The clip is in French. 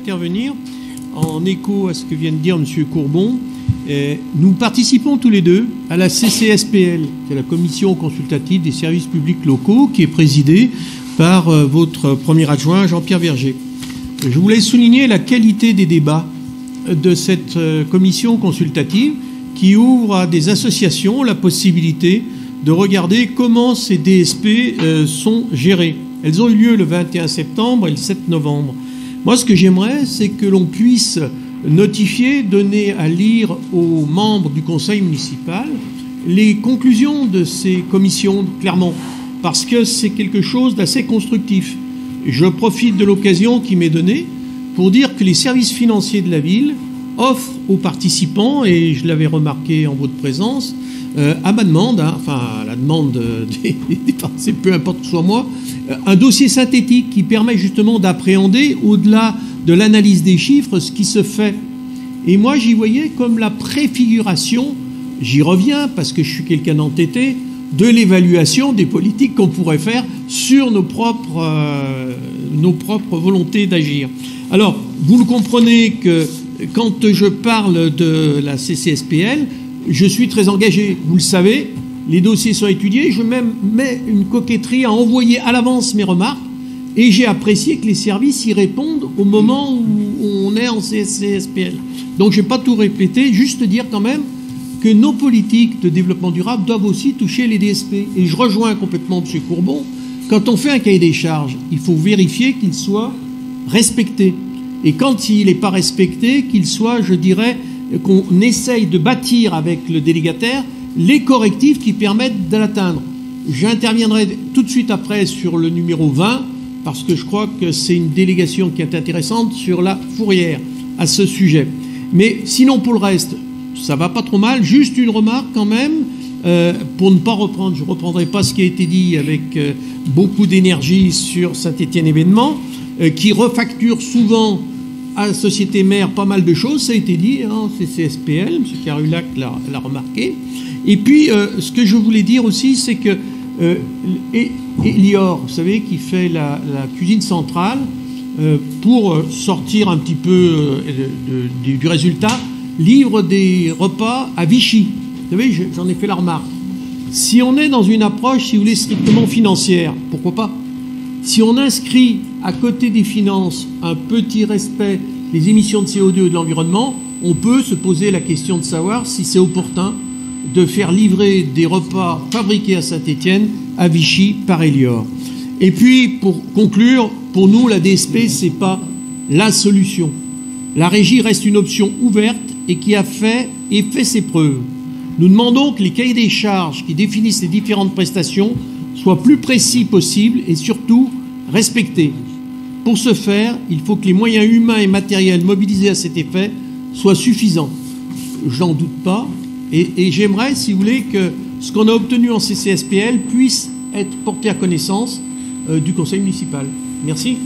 Intervenir en écho à ce que vient de dire M. Courbon. Nous participons tous les deux à la CCSPL, qui est la Commission consultative des services publics locaux, qui est présidée par votre premier adjoint, Jean-Pierre Verger. Je voulais souligner la qualité des débats de cette commission consultative qui ouvre à des associations la possibilité de regarder comment ces DSP sont gérés. Elles ont eu lieu le 21 septembre et le 7 novembre. Moi, ce que j'aimerais, c'est que l'on puisse notifier, donner à lire aux membres du conseil municipal les conclusions de ces commissions, clairement, parce que c'est quelque chose d'assez constructif. Je profite de l'occasion qui m'est donnée pour dire que les services financiers de la ville offrent aux participants, et je l'avais remarqué en votre présence, à ma demande, enfin à la demande des Français, peu importe que ce soit moi, un dossier synthétique qui permet justement d'appréhender, au-delà de l'analyse des chiffres, ce qui se fait. Et moi, j'y voyais comme la préfiguration, j'y reviens parce que je suis quelqu'un d'entêté, de l'évaluation des politiques qu'on pourrait faire sur nos propres volontés d'agir. Alors, vous le comprenez que quand je parle de la CCSPL, je suis très engagé, vous le savez, les dossiers sont étudiés, je même mets une coquetterie à envoyer à l'avance mes remarques, et j'ai apprécié que les services y répondent au moment où on est en CCSPL. Donc je ne vais pas tout répéter, juste dire quand même que nos politiques de développement durable doivent aussi toucher les DSP. Et je rejoins complètement M. Courbon, quand on fait un cahier des charges, il faut vérifier qu'il soit respecté. Et quand il n'est pas respecté, qu'il soit, je dirais, qu'on essaye de bâtir avec le délégataire les correctifs qui permettent de l'atteindre. J'interviendrai tout de suite après sur le numéro 20, parce que je crois que c'est une délégation qui est intéressante sur la fourrière à ce sujet. Mais sinon, pour le reste, ça va pas trop mal. Juste une remarque quand même, pour ne pas reprendre, je ne reprendrai pas ce qui a été dit avec beaucoup d'énergie sur Saint-Étienne Événement, qui refacture souvent à la société mère pas mal de choses, ça a été dit, hein, CCSPL, M. Carulac l'a remarqué. Et puis, ce que je voulais dire aussi, c'est que Elior, vous savez, qui fait la cuisine centrale, pour sortir un petit peu du résultat, livre des repas à Vichy. Vous savez, j'en ai fait la remarque. Si on est dans une approche, si vous voulez, strictement financière, pourquoi pas? Si on inscrit à côté des finances un petit respect des émissions de CO2 et de l'environnement, on peut se poser la question de savoir si c'est opportun de faire livrer des repas fabriqués à Saint-Étienne, à Vichy, par Elior. Et puis, pour conclure, pour nous, la DSP, ce n'est pas la solution. La régie reste une option ouverte et qui a fait ses preuves. Nous demandons que les cahiers des charges qui définissent les différentes prestations soient plus précis possible et surtout respectés. Pour ce faire, il faut que les moyens humains et matériels mobilisés à cet effet soient suffisants. J'en doute pas. Et j'aimerais, si vous voulez, que ce qu'on a obtenu en CCSPL puisse être porté à connaissance du conseil municipal. Merci.